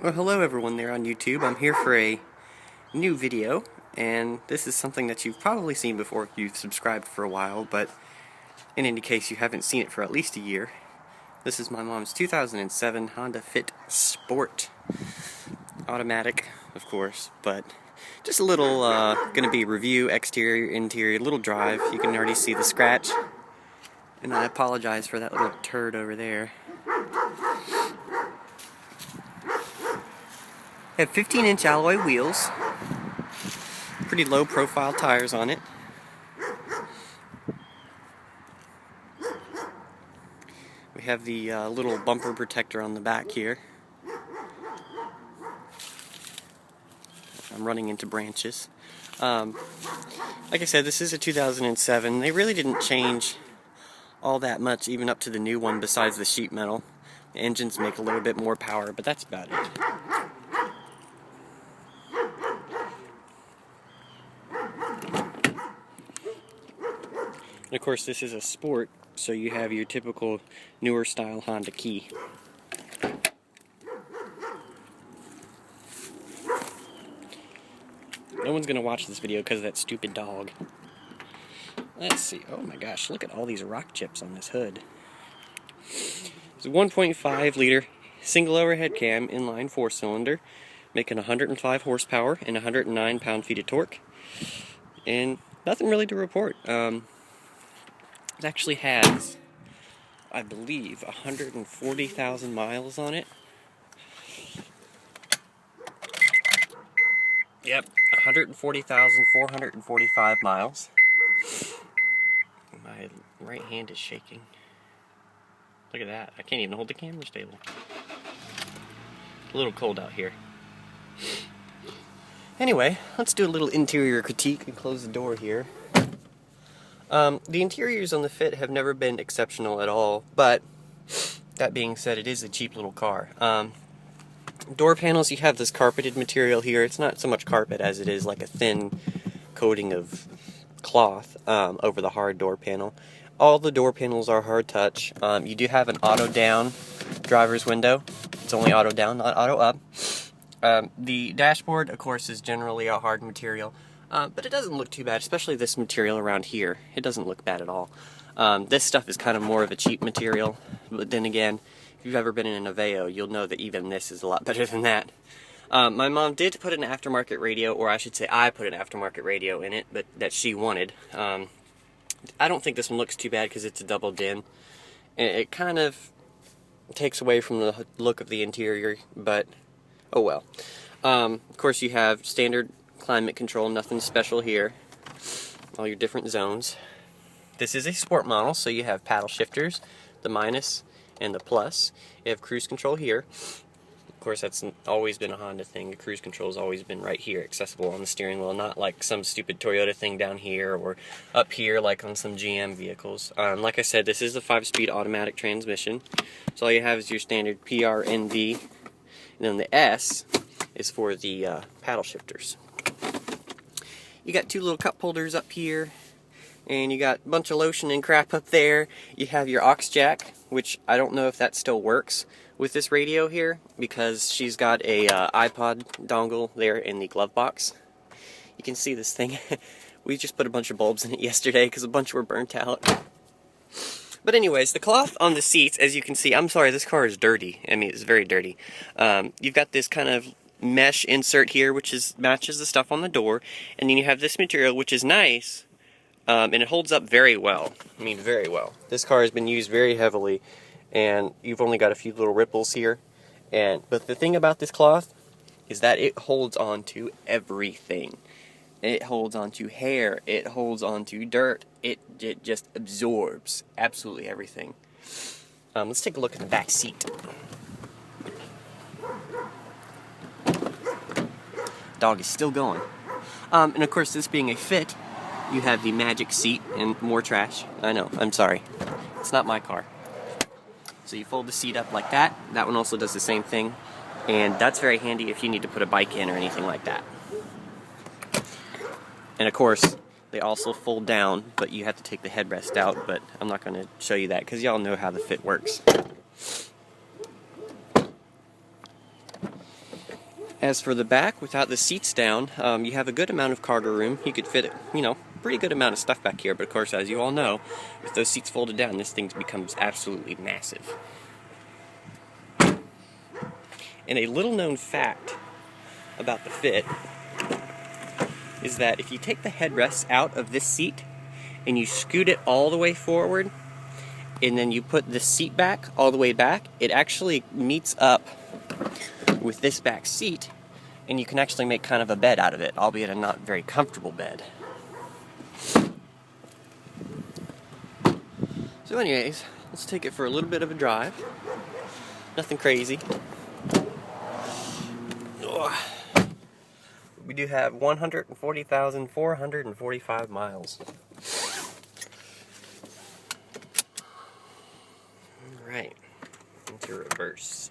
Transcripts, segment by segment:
Well, hello everyone there on YouTube. I'm here for a new video, and this is something that you've probably seen before if you've subscribed for a while, but in any case you haven't seen it for at least a year. This is my mom's 2007 Honda Fit Sport. Automatic, of course, but just a little, gonna be review, exterior, interior, little drive. You can already see the scratch, and I apologize for that little turd over there. I have 15-inch alloy wheels, pretty low profile tires on it. We have the little bumper protector on the back here. I'm running into branches. Like I said, this is a 2007. They really didn't change all that much, even up to the new one, besides the sheet metal. The engines make a little bit more power, but that's about it. And of course, this is a sport, so you have your typical newer style Honda key. No one's going to watch this video because of that stupid dog. Let's see. Oh my gosh, look at all these rock chips on this hood. It's a 1.5 liter single overhead cam inline 4-cylinder, making 105 horsepower and 109 pound-feet of torque. And nothing really to report. It actually has, I believe, 140,000 miles on it. Yep, 140,445 miles. My right hand is shaking. Look at that. I can't even hold the camera stable. A little cold out here. Anyway, let's do a little interior critique and close the door here. The interiors on the Fit have never been exceptional at all, but that being said, it is a cheap little car. Door panels, you have this carpeted material here. It's not so much carpet as it is like a thin coating of cloth over the hard door panel. All the door panels are hard touch. You do have an auto down driver's window. It's only auto down, not auto up. The dashboard, of course, is generally a hard material. But it doesn't look too bad, especially this material around here. It doesn't look bad at all. This stuff is kind of more of a cheap material, but then again, if you've ever been in an Aveo, you'll know that even this is a lot better than that. My mom did put an aftermarket radio, or I should say I put an aftermarket radio in it, but that she wanted. I don't think this one looks too bad because it's a double din. It kind of takes away from the look of the interior, but oh well. Of course, you have standard climate control, nothing special here. All your different zones. This is a sport model, so you have paddle shifters, the minus and the plus. You have cruise control here. Of course, that's always been a Honda thing. The cruise control has always been right here, accessible on the steering wheel, not like some stupid Toyota thing down here or up here like on some GM vehicles. Like I said, this is a 5-speed automatic transmission. So all you have is your standard PRND, and then the S is for the paddle shifters. You got two little cup holders up here, and you got a bunch of lotion and crap up there. You have your aux jack, which I don't know if that still works with this radio here, because she's got a iPod dongle there in the glove box. You can see this thing. We just put a bunch of bulbs in it yesterday because a bunch were burnt out. But anyways, the cloth on the seats, as you can see, I'm sorry, this car is dirty. I mean, it's very dirty. You've got this kind of mesh insert here, which matches the stuff on the door, and then you have this material, which is nice, and it holds up very well. I mean, very well. This car has been used very heavily, and you've only got a few little ripples here. But the thing about this cloth is that it holds on to everything. It holds on to hair. It holds on to dirt. It just absorbs absolutely everything. Let's take a look at the back seat. Dog is still going. And of course, this being a Fit, you have the magic seat and more trash. I know, I'm sorry. It's not my car. So you fold the seat up like that. That one also does the same thing. And that's very handy if you need to put a bike in or anything like that. And of course, they also fold down, but you have to take the headrest out, but I'm not going to show you that because y'all know how the Fit works. As for the back, without the seats down, you have a good amount of cargo room. You could fit, pretty good amount of stuff back here, but of course, as you all know, with those seats folded down, this thing becomes absolutely massive. And a little known fact about the Fit is that if you take the headrests out of this seat and you scoot it all the way forward, and then you put the seat back all the way back, it actually meets up with this back seat, and you can actually make kind of a bed out of it, albeit a not very comfortable bed. So anyways, let's take it for a little bit of a drive. Nothing crazy. We do have 140,445 miles. Alright, into reverse.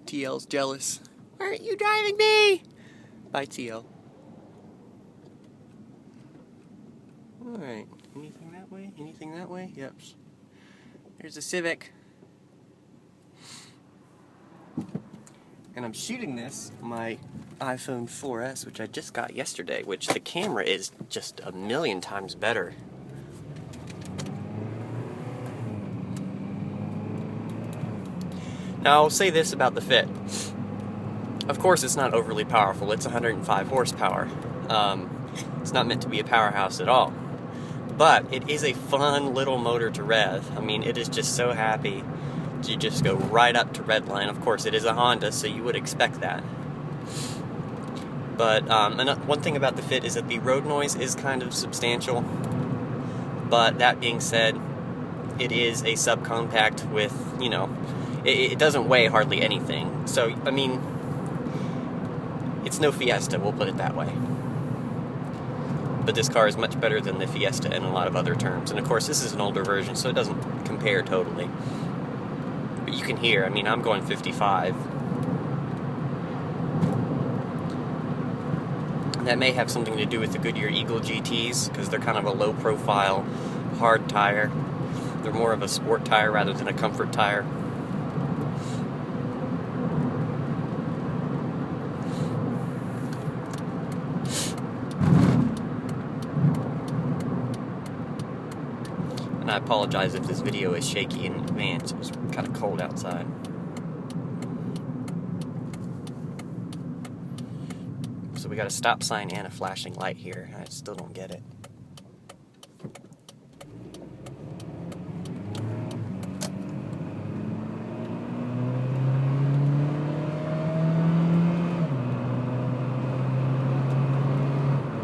TL's jealous. Why aren't you driving me? Bye, TL. Alright, anything that way? Anything that way? Yep. There's a Civic. And I'm shooting this on my iPhone 4S, which I just got yesterday, which the camera is just a million times better. Now, I'll say this about the Fit. Of course, it's not overly powerful. It's 105 horsepower. It's not meant to be a powerhouse at all. But it is a fun little motor to rev. I mean, it is just so happy to just go right up to redline. Of course, it is a Honda, so you would expect that. But one thing about the Fit is that the road noise is kind of substantial. But that being said, it is a subcompact with, it doesn't weigh hardly anything. So, I mean, it's no Fiesta, we'll put it that way. But this car is much better than the Fiesta in a lot of other terms. And of course, this is an older version, so it doesn't compare totally. But you can hear, I mean, I'm going 55. And that may have something to do with the Goodyear Eagle GTs, because they're kind of a low-profile, hard tire. They're more of a sport tire rather than a comfort tire. And I apologize if this video is shaky in advance. It was kind of cold outside. So we got a stop sign and a flashing light here. I still don't get it.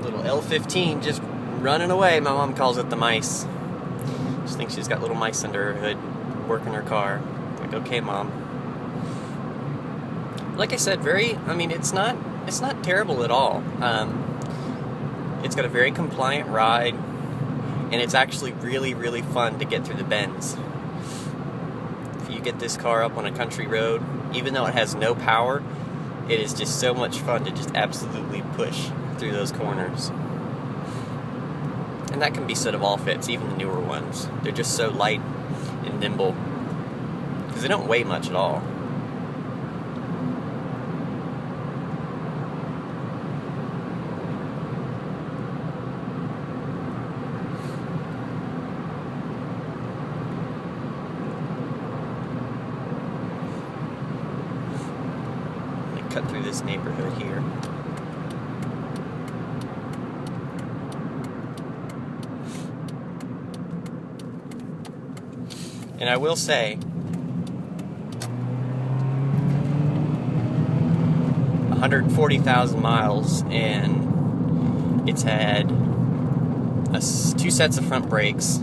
Little L15 just running away. My mom calls it the mice. She thinks she's got little mice under her hood working her car. Like, okay, Mom. Like I said, it's not terrible at all. It's got a very compliant ride, and it's actually really, really fun to get through the bends. If you get this car up on a country road, even though it has no power, it is just so much fun to just absolutely push through those corners. And that can be said of all Fits, even the newer ones. They're just so light and nimble, because they don't weigh much at all. Let me cut through this neighborhood here. And I will say, 140,000 miles, and it's had 2 sets of front brakes.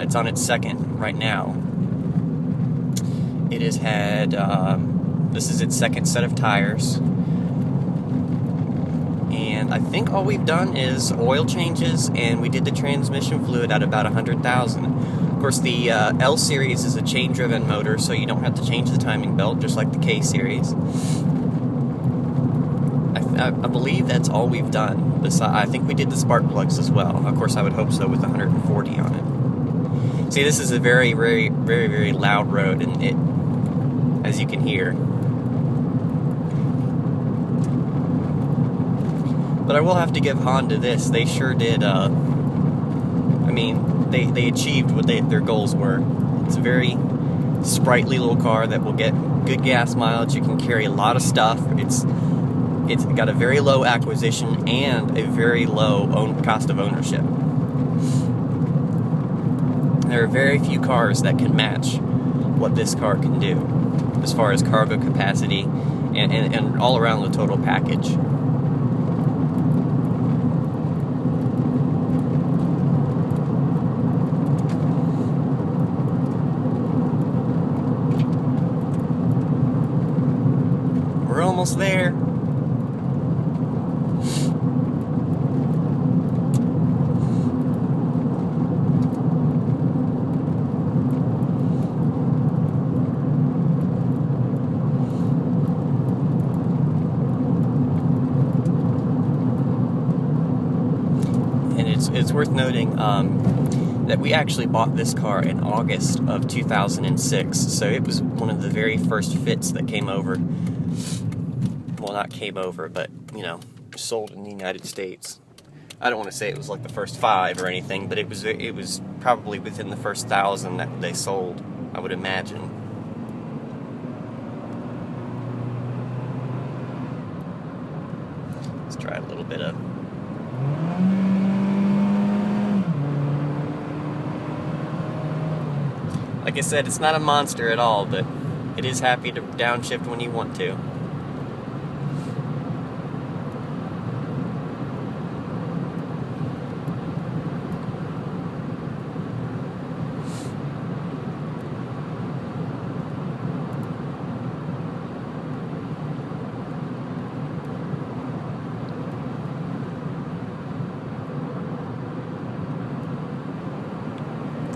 It's on its second right now. It has had, this is its second set of tires. And I think all we've done is oil changes, and we did the transmission fluid at about 100,000. Of course, the L series is a chain-driven motor, so you don't have to change the timing belt, just like the K series. I believe that's all we've done. I think we did the spark plugs as well. Of course, I would hope so with 140 on it. See, this is a very, very, very, very loud road, and it, as you can hear. But I will have to give Honda this. They sure did, I mean, they achieved what their goals were. It's a very sprightly little car that will get good gas mileage. You can carry a lot of stuff. It's got a very low acquisition and a very low cost of ownership. There are very few cars that can match what this car can do as far as cargo capacity and all around the total package. We're almost there. It's worth noting that we actually bought this car in August of 2006, so it was one of the very first fits that came over. Well, not came over, but, you know, sold in the United States. I don't want to say it was like the first 5 or anything, but it was probably within the first 1,000 that they sold, I would imagine. Let's try a little bit of... Like I said, it's not a monster at all, but it is happy to downshift when you want to.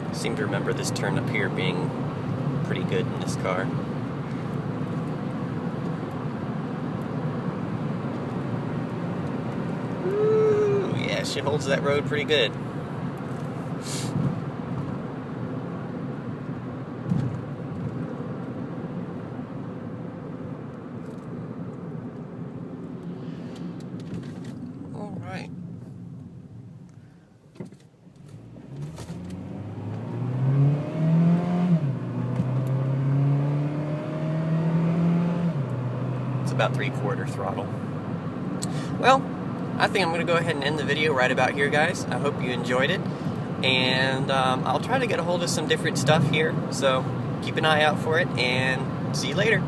I seem to remember this turn up here being pretty good in this car. Ooh, yeah, she holds that road pretty good. All right. About 3/4 throttle. Well, I think I'm going to go ahead and end the video right about here, guys. I hope you enjoyed it, and I'll try to get a hold of some different stuff here, so keep an eye out for it, and see you later.